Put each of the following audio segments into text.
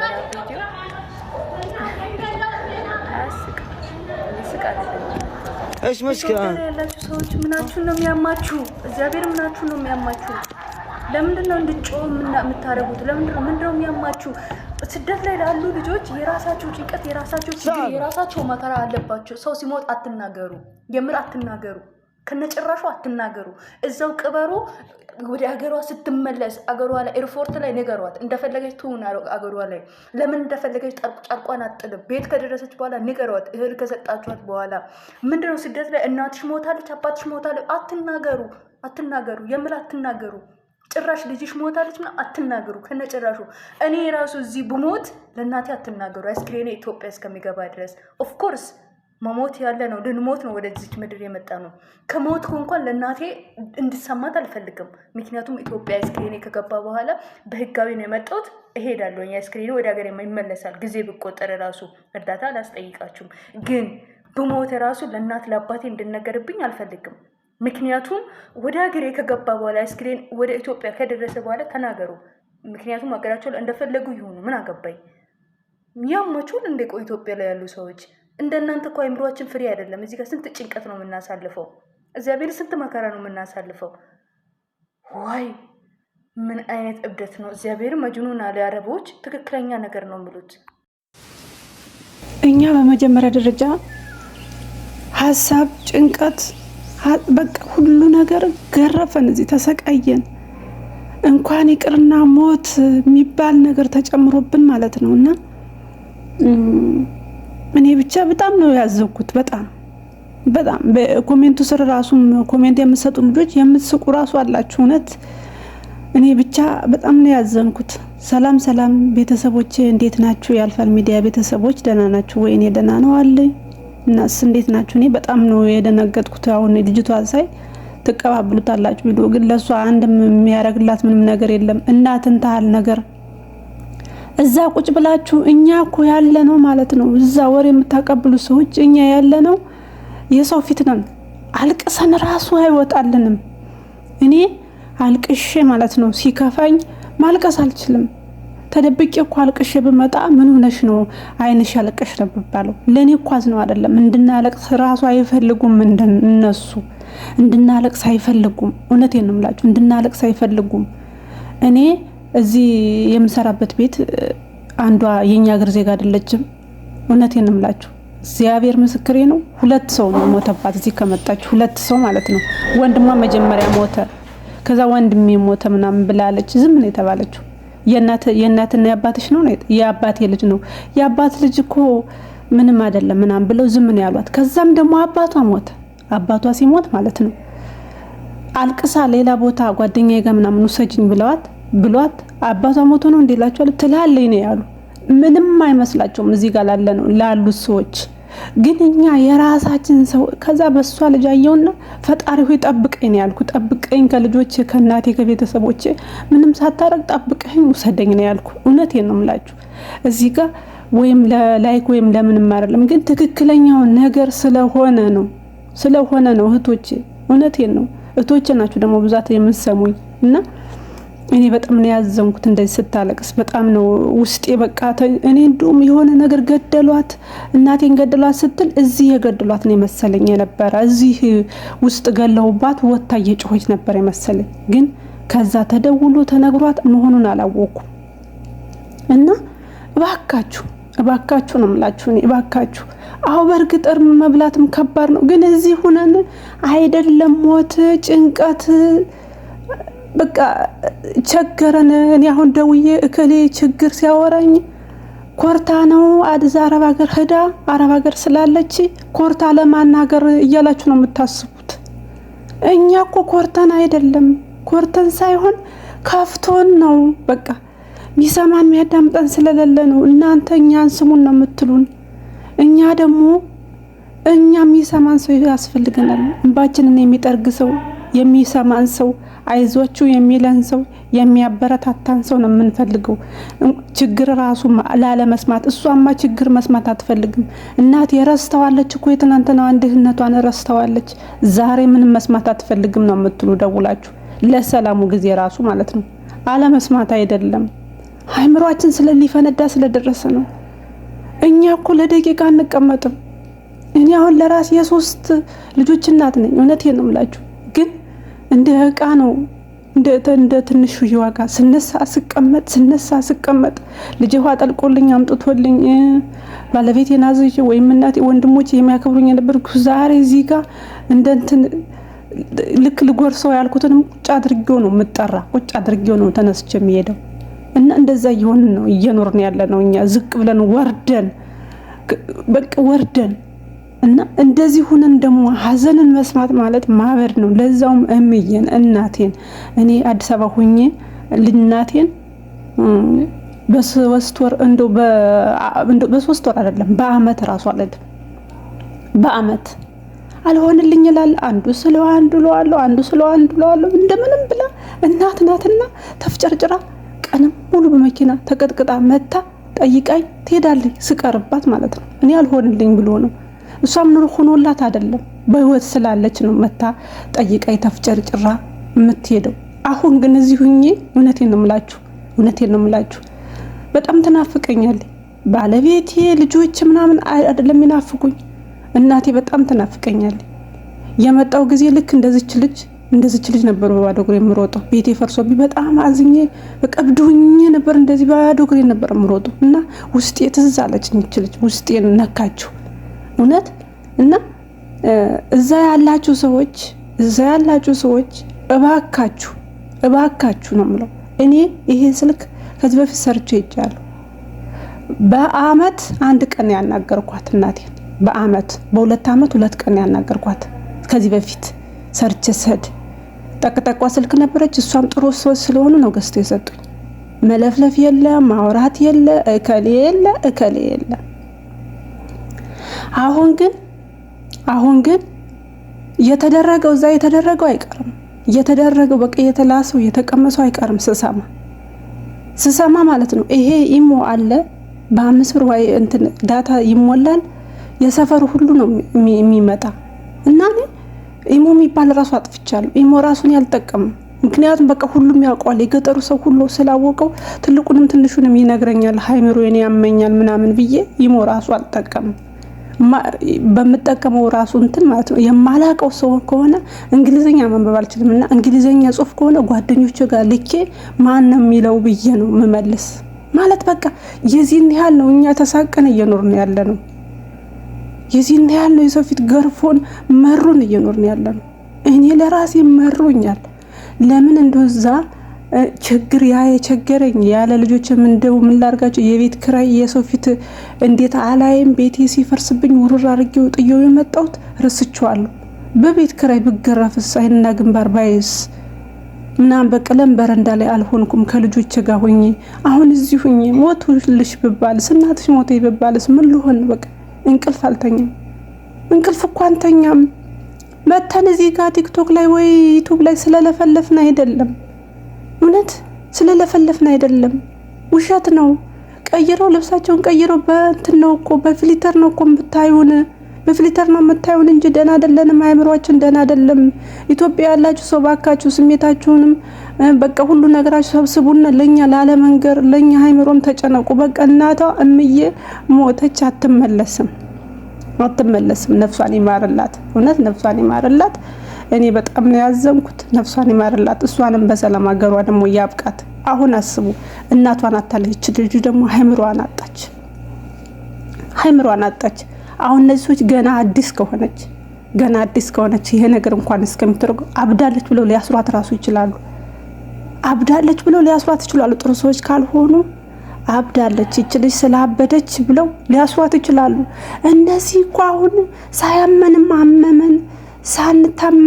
ነበር ቪዲዮ ይስቃል። ايش مشكلة ያላችሁ ሰዎች ምናችሁ ነው የሚያማችሁ? እግዚአብሔር ምናችሁ ነው የሚያማችሁ? ለምንድን ነው እንድትጮህ የምታረጉት? ምንድን ነው የሚያማችሁ? ስደት ላይ ላሉ ልጆች የራሳቸው ጭንቀት፣ የራሳቸው ችግር፣ የራሳቸው መከራ አለባቸው። ሰው ሲሞት አትናገሩ፣ የምር አትናገሩ፣ ከነጭራሹ አትናገሩ። እዛው ቅበሩ። ወደ አገሯ ስትመለስ አገሯ ላይ ኤርፖርት ላይ ንገሯት፣ እንደፈለገች ትሁን አገሯ ላይ። ለምን እንደፈለገች ጨርቋን አጥልም። ቤት ከደረሰች በኋላ ንገሯት፣ እህል ከሰጣችኋት በኋላ። ምንድነው ስደት ላይ እናትሽ ሞታለች፣ አባትሽ ሞታለች፣ አትናገሩ፣ የምር አትናገሩ። ጭራሽ ልጅሽ ሞታለች እና አትናገሩ ከነጭራሹ። እኔ ራሱ እዚህ ብሞት ለእናቴ አትናገሩ፣ አስክሬኔ ኢትዮጵያ እስከሚገባ ድረስ። ኦፍ ኮርስ መሞት ያለ ነው፣ ልንሞት ነው፣ ወደዚች ምድር የመጣ ነው። ከሞትኩ እንኳን ለእናቴ እንድሰማት አልፈልግም። ምክንያቱም ኢትዮጵያ አስክሬኔ ከገባ በኋላ በህጋዊ ነው የመጣሁት፣ እሄዳለሁ። አስክሬኔ ወደ ሀገር ይመለሳል። ጊዜ ብቆጠር ራሱ እርዳታ አላስጠይቃችሁም። ግን ብሞት ራሱ ለእናት ለአባቴ እንድነገርብኝ አልፈልግም። ምክንያቱም ወደ ሀገሬ ከገባ በኋላ አስክሬን ወደ ኢትዮጵያ ከደረሰ በኋላ ተናገሩ። ምክንያቱም ሀገራቸው እንደፈለጉ ይሆኑ፣ ምን አገባኝ። ያማችሁን እንደ ቆይ ኢትዮጵያ ላይ ያሉ ሰዎች እንደናንተ እኮ አይምሮአችን ፍሬ አይደለም። እዚህ ጋር ስንት ጭንቀት ነው የምናሳልፈው፣ እግዚአብሔር ስንት መከራ ነው የምናሳልፈው። ዋይ ምን አይነት እብደት ነው! እግዚአብሔር መጅኑን አለ። አረቦች ትክክለኛ ነገር ነው የሚሉት። እኛ በመጀመሪያ ደረጃ ሀሳብ፣ ጭንቀት፣ በቃ ሁሉ ነገር ገረፈን፣ እዚህ ተሰቃየን። እንኳን ይቅርና ሞት የሚባል ነገር ተጨምሮብን ማለት ነውና እኔ ብቻ በጣም ነው ያዘንኩት። በጣም በኮሜንቱ ስር ራሱም ኮሜንት የምትሰጡ ልጆች የምትስቁ ራሱ አላችሁ። እውነት እኔ ብቻ በጣም ነው ያዘንኩት። ሰላም ቤተሰቦቼ እንዴት ናችሁ? ያልፋል ሚዲያ ቤተሰቦች ደህና ናችሁ ወይ? እኔ ደህና ነው አለኝ። እናስ እንዴት ናችሁ? እኔ በጣም ነው የደነገጥኩት። አሁን ልጅቷ ሳይ ተቀባብሉታላችሁ ቪዲዮ፣ ግን ለሷ አንድም የሚያረግላት ምንም ነገር የለም። እናትን ታህል ነገር እዛ ቁጭ ብላችሁ እኛ እኮ ያለ ነው ማለት ነው። እዛ ወሬ የምታቀብሉ ሰዎች እኛ ያለ ነው የሰው ፊት ነን። አልቅሰን ራሱ አይወጣልንም። እኔ አልቅሼ ማለት ነው ሲከፋኝ ማልቀስ አልችልም። ተደብቄ እኮ አልቅሼ ብመጣ ምን ሆነሽ ነው አይንሽ ያለቀሽ ነብባለው። ለኔ ኳዝ ነው አይደለም። እንድናለቅስ ራሱ አይፈልጉም። እነሱ እንድናለቅስ አይፈልጉም። እውነቴን ነው የምላችሁ፣ እንድናለቅስ አይፈልጉም። እኔ እዚህ የምሰራበት ቤት አንዷ የኛ ሀገር ዜጋ አይደለችም። እውነቴን ነው የምላችሁ፣ እግዚአብሔር ምስክሬ ነው። 2 ሰው ነው ሞተባት እዚህ ከመጣች፣ 2 ሰው ማለት ነው። ወንድሟ መጀመሪያ ሞተ፣ ከዛ ወንድሜ ሞተ ምናምን ብላለች። ዝም ነው የተባለችው። የእናትና የአባትሽ ነው? የአባቴ ልጅ ነው። የአባት ልጅ እኮ ምንም አይደለም ምናምን ብለው ዝም ነው ያሏት። ከዛም ደግሞ አባቷ ሞተ። አባቷ ሲሞት ማለት ነው አልቅሳ ሌላ ቦታ ጓደኛዬ ጋር ምናምን ውሰጂኝ ብሏት አባቷ ሞቶ ነው እንዲላቸው ትላለኝ ነው ያሉ። ምንም አይመስላቸውም እዚህ ጋር ላሉት ሰዎች። ግን እኛ የራሳችን ሰው ከዛ በሷ ልጅ አየውና ፈጣሪ ሆይ ጠብቀኝ ያልኩ። ጠብቀኝ ከልጆቼ ከናቴ ከቤተሰቦቼ ምንም ሳታረግ ጠብቀኝ ውሰደኝ ነው ያልኩ። እውነቴን ነው የምላችሁ። እዚህ ጋር ወይም ለላይክ ወይም ለምንም አይደለም፣ ግን ትክክለኛው ነገር ስለሆነ ነው እህቶቼ። እውነቴን ነው። እህቶቼ ናችሁ ደግሞ ብዛት የምትሰሙኝ እና እኔ በጣም ነው ያዘንኩት። እንደዚህ ስታለቅስ በጣም ነው ውስጤ በቃ እኔ እንደውም የሆነ ነገር ገደሏት እናቴን ገደሏት ስትል እዚህ የገደሏት ነው የመሰለኝ የነበረ። እዚህ ውስጥ ገለውባት ወጣ እየጮኸች ነበር የመሰለኝ። ግን ከዛ ተደውሎ ተነግሯት መሆኑን አላወኩም። እና እባካችሁ ነው የምላችሁ። እኔ እባካችሁ አው በርግጥ እርም መብላትም ከባድ ነው፣ ግን እዚህ ሆነን አይደለም ሞት ጭንቀት በቃ ቸገረን። እኔ አሁን ደውዬ እከሌ ችግር ሲያወራኝ ኮርታ ነው አዲስ አረብ ሀገር ስላለች ኮርታ ለማናገር እያላችሁ ነው የምታስቡት። እኛ እኮ ኮርተን አይደለም፣ ኮርተን ሳይሆን ከፍቶን ነው። በቃ ሚሰማን የሚያዳምጠን ስለሌለ ነው። እናንተ እኛን ስሙን ነው የምትሉን። እኛ ደግሞ የሚሰማን ሰው ያስፈልገናል። እንባችንን የሚጠርግ ሰው፣ የሚሰማን ሰው፣ አይዟችሁ የሚለን ሰው፣ የሚያበረታታን ሰው ነው የምንፈልገው። ችግር ራሱ ላለመስማት እሷማ ችግር መስማት አትፈልግም። እናት የረስተዋለች እኮ የትናንትናው አንድነቷን ረስተዋለች። ዛሬ ምንም መስማት አትፈልግም ነው የምትሉ ደውላችሁ። ለሰላሙ ጊዜ ራሱ ማለት ነው። አለመስማት አይደለም አይምሯችን ሊፈነዳ ስለደረሰ ነው። እኛ እኮ ለደቂቃ አንቀመጥም። እኔ አሁን ለራሴ የ3 ልጆች እናት ነኝ። እውነቴን ነው የምላችሁ። ግን እንደ እቃ ነው እንደ ትንሹ ይዋጋ ስነሳ ስቀመጥ ልጅ ውሃ ጠልቆልኝ አምጥቶልኝ ባለቤቴን አዝዤ ወይም እናቴ ወንድሞቼ የሚያከብሩኝ የነበርኩ ዛሬ እዚህ ጋር እንደንትን ልክ ልጎርሰው ያልኩትንም ቁጭ አድርጌው ነው የምጠራ፣ ቁጭ አድርጌው ነው ተነስቼ የሚሄደው። እና እንደዛ እየሆንን ነው እየኖርን ያለ ነው። እኛ ዝቅ ብለን ወርደን በቃ ወርደን እና እንደዚህ ሆነን ደግሞ ሀዘንን መስማት ማለት ማበድ ነው። ለዛውም እምዬን እናቴን እኔ አዲስ አበባ ሆኜ ልናቴን በ3 ወር እንደው በ3 ወር አይደለም በአመት ራሱ አለድ በአመት አልሆንልኝ ይላል። አንዱ ስለው አንዱ ለዋለው አንዱ ስለው አንዱ ለዋለው እንደምንም ብላ እናት ናትና ተፍጨርጭራ ቀንም ሙሉ በመኪና ተቀጥቅጣ መታ ጠይቃኝ ትሄዳለች። ስቀርባት ማለት ነው እኔ አልሆንልኝ ብሎ ነው። እሷም ኑሮ ሆኖላት አይደለም በህይወት ስላለች ነው መታ ጠይቃኝ ተፍጨርጭራ የምትሄደው። አሁን ግን እዚህ ሁኜ እውነቴን ነው የምላችሁ በጣም ትናፍቀኛለች። ባለቤቴ ልጆች ምናምን አይደለም ይናፍቁኝ፣ እናቴ በጣም ትናፍቀኛለች። የመጣው ጊዜ ልክ እንደዚች ልጅ ነበር በባዶ እግሬ የምሮጠው። ቤቴ ፈርሶብኝ በጣም አዝኜ በቀብዱኝ ነበር። እንደዚህ ባዶ እግሬ ነበር የምሮጠው እና ውስጤ ትዝ አለችኝ። ልጅ ውስጤን ነካችሁ እውነት። እና እዛ ያላችሁ ሰዎች እባካችሁ ነው የምለው። እኔ ይሄ ስልክ ከዚህ በፊት ሰርቼ ይቻላል። በአመት 1 ቀን ያናገርኳት እናቴን፣ በአመት በ2 አመት 2 ቀን ያናገርኳት። ከዚህ በፊት ሰርቼ ሰድ ጠቅጠቋ ስልክ ነበረች። እሷም ጥሩ ሰዎች ስለሆኑ ነው ገዝተው የሰጡኝ። መለፍለፍ የለ ማውራት የለ እከሌ የለ። አሁን ግን የተደረገው አይቀርም። የተደረገው በቃ የተላሰው የተቀመሰው አይቀርም። ስሰማ ማለት ነው ይሄ ኢሞ አለ በ5 ብር ወይ እንትን ዳታ ይሞላል። የሰፈሩ ሁሉ ነው የሚመጣ እና ኢሞ የሚባል ራሱ አጥፍቻለሁ። ኢሞ ራሱን ያልጠቀም ምክንያቱም በቃ ሁሉም ያውቀዋል። የገጠሩ ሰው ሁሉ ስላወቀው ትልቁንም ትንሹንም ይነግረኛል። ሃይምሮዬን ያመኛል ምናምን ብዬ ኢሞ ራሱ አልጠቀምም። በመጠቀመው ራሱ እንትን ማለት ነው የማላቀው ሰው ከሆነ እንግሊዘኛ ማንበብ አልችልም እና እንግሊዘኛ ጽሁፍ ከሆነ ጓደኞቼ ጋር ልኬ ማን ነው የሚለው ብዬ ነው መመለስ ማለት በቃ የዚህን ያህል ነው እኛ ተሳቀን እየኖርን ያለ ነው። የዚህን ያህል ነው የሰው ፊት ገርፎን መሩን እየኖርን ያለ ነው። እኔ ለራሴ መሩኛል። ለምን እንደዛ ችግር የቸገረኝ ያለ ልጆችም እንደው ምን ላርጋቸው የቤት ክራይ የሰው ፊት እንዴት አላይም። ቤቴ ሲፈርስብኝ ውርር አድርጌው ጥየው የመጣሁት ረስቼዋለሁ። በቤት ክራይ ብገረፍስ አይንና ግንባር ባይስ ምናምን በቀለም በረንዳ ላይ አልሆንኩም ከልጆች ጋር ሆኜ። አሁን እዚህ ሆኜ ሞቱልሽ ብባልስ እናትሽ ሞቴ ብባልስ ምን ልሆን? በቃ እንቅልፍ አልተኛም። እንቅልፍ እኮ አንተኛም። መተን እዚህ ጋር ቲክቶክ ላይ ወይ ዩቲዩብ ላይ ስለለፈለፍን አይደለም፣ እውነት ስለለፈለፍን አይደለም፣ ውሸት ነው። ቀይረው ልብሳቸውን ቀይረው በእንትን ነው እኮ በፊልተር ነው እኮ የምታዩን፣ በፊልተር ነው የምታዩን እንጂ ደህና አይደለንም። አይምሮአችን ደህና አይደለም። ኢትዮጵያ ያላችሁ ሰው ባካችሁ ስሜታችሁንም በቃ ሁሉ ነገራችሁ ሰብስቡና ለኛ ላለመንገር ለኛ አይምሮም ተጨነቁ። በቃ እናቷ እምዬ ሞተች፣ አትመለስም። ነፍሷን ይማርላት፣ እውነት ነፍሷን ይማርላት። እኔ በጣም ነው ያዘንኩት። ነፍሷን ይማርላት። እሷንም በሰላም አገሯ ደግሞ ያብቃት። አሁን አስቡ፣ እናቷን አታለች፣ ልጅ ደግሞ አይምሮዋን አጣች። አሁን እነዚህ ሰዎች ገና አዲስ ከሆነች ይሄ ነገር እንኳን እስከምትረገው አብዳለች ብለው ሊያስሯት ይችላሉ። ጥሩ ሰዎች ካልሆኑ አብዳለች ይች ልጅ ስላበደች ብለው ሊያስሯት ይችላሉ። እነዚህ እኮ አሁን ሳያመንም አመመን ሳንታም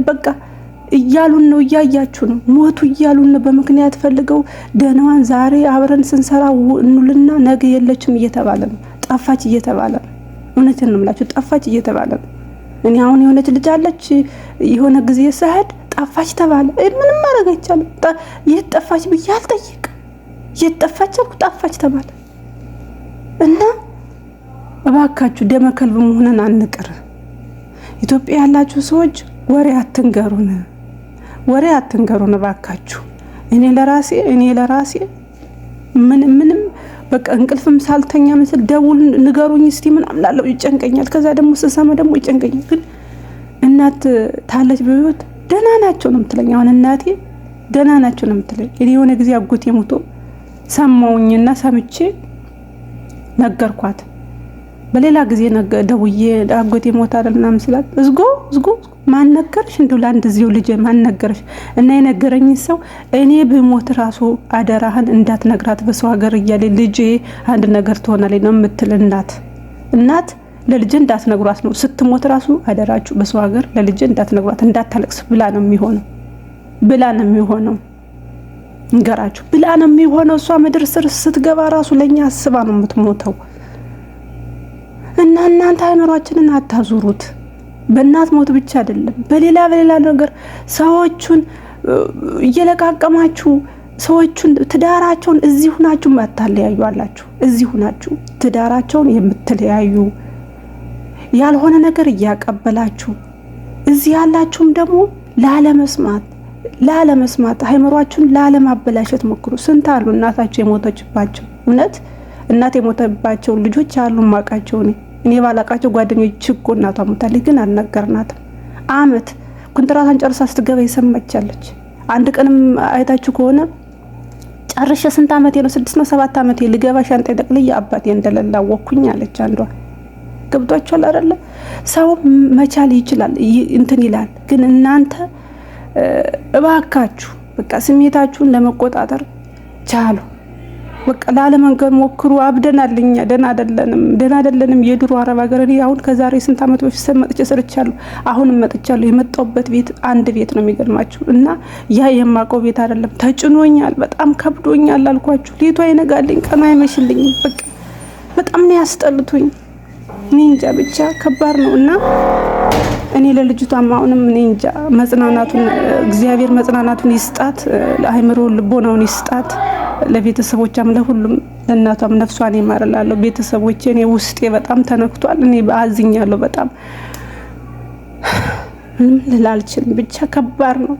በቃ እያሉን ነው፣ እያያችሁ ነው። ሞቱ እያሉን ነው። በምክንያት ፈልገው ደህናዋን ዛሬ አብረን ስንሰራ እንውልና ነገ የለችም እየተባለ ነው። ጠፋች እየተባለ ነው። እውነቴን ነው የምላችሁ፣ ጠፋች እየተባለ ነው። እኔ አሁን የሆነች ልጅ አለች፣ የሆነ ጊዜ ሰዓት ጠፋች ተባለ። ምንም ማድረግ አይቻልም። የት ጠፋች ብዬ አልጠይቅ፣ የት ጠፋች አልኩ፣ ጠፋች ተባለ። እና እባካችሁ ደመ ከልብ መሆንን አንቅር። ኢትዮጵያ ያላችሁ ሰዎች ወሬ አትንገሩን እባካችሁ። እኔ ለራሴ ምንም በቃ እንቅልፍም ሳልተኛ መስል ደውል ንገሩኝ እስቲ ምናምን ላለው ይጨንቀኛል። ከዛ ደግሞ ስሰማ ደግሞ ይጨንቀኛል። ግን እናት ታለች በህይወት ደህና ናቸው ነው የምትለኝ። አሁን እናቴ ደህና ናቸው ነው የምትለኝ። እኔ የሆነ ጊዜ አጎቴ ሞቶ ሰማውኝና ሰምቼ ነገርኳት። በሌላ ጊዜ ደውዬ አጎቴ ሞታ አይደል ምናምን ስላት እዝጎ ማን ነገርሽ? እንደው ለአንድ እዚሁ ልጅ ማን ነገርሽ? እና የነገረኝ ሰው እኔ በሞት ራሱ አደራህን እንዳትነግራት በሰው ሀገር እያለ ልጄ አንድ ነገር ትሆናለች ነው የምትል እናት ለልጅ እንዳትነግሯት ነው ስትሞት ራሱ አደራችሁ በሰው ሀገር ለልጅ እንዳትነግሯት እንዳታለቅስ ብላ ነው የሚሆነው እንገራችሁ ብላ ነው የሚሆነው። እሷ ምድር ስር ስትገባ ራሱ ለኛ አስባ ነው የምትሞተው። እና እናንተ አይምሯችንን አታዙሩት። በእናት ሞት ብቻ አይደለም በሌላ ነገር ሰዎቹን እየለቃቀማችሁ ሰዎቹን ትዳራቸውን እዚህ ሁናችሁ ማታለያዩ አላችሁ። እዚህ ሁናችሁ ትዳራቸውን የምትለያዩ ያልሆነ ነገር እያቀበላችሁ እዚህ ያላችሁም ደግሞ ላለመስማት አይምሯችሁን ላለማበላሸት ሞክሩ። ስንት አሉ እናታቸው የሞተችባቸው እውነት እናት የሞተባቸው ልጆች አሉ ማቃቸው እኔ ባላቃቸው ጓደኞች እኮ እናቷ ሞታለች፣ ግን አልነገርናትም። አመት ኩንትራታን ጨርሳ ስትገባ ይሰማቻለች። አንድ ቀንም አይታችሁ ከሆነ ጨርሼ ስንት አመቴ ነው 6 ነው 7 አመቴ ልገባ ሻንጣ ጠቅልዬ አባቴ እንደሌላ ወኩኝ አለች አንዷ። ገብቷችኋል አይደለ? ሰው መቻል ይችላል እንትን ይላል። ግን እናንተ እባካችሁ በቃ ስሜታችሁን ለመቆጣጠር ቻሉ። በቃ ላለመንገር ሞክሩ። አብደናልኛ ደና አይደለንም። የድሮ አረብ ሀገር እኔ አሁን ከዛሬ ስንት አመት በፊት መጥቼ ሰርቻለሁ። አሁንም መጥቻለሁ። የመጣሁበት ቤት አንድ ቤት ነው የሚገርማችሁ። እና ያ የማውቀው ቤት አይደለም። ተጭኖኛል፣ በጣም ከብዶኛል አልኳችሁ። ሌቷ አይነጋልኝ፣ ቀኑ አይመሽልኝም። በቃ በጣም ነው ያስጠልቶኝ። እኔ እንጃ ብቻ ከባድ ነው። እና እኔ ለልጅቷም አሁንም እኔ እንጃ መጽናናቱን እግዚአብሔር መጽናናቱን ይስጣት፣ ለአይምሮ ልቦናውን ይስጣት። ለቤተሰቦቿም ለሁሉም ለእናቷም ነፍሷን ይማርላለሁ። ቤተሰቦቼ እኔ ውስጤ በጣም ተነክቷል። እኔ አዝኛለሁ በጣም ምንም ልል አልችልም። ብቻ ከባድ ነው።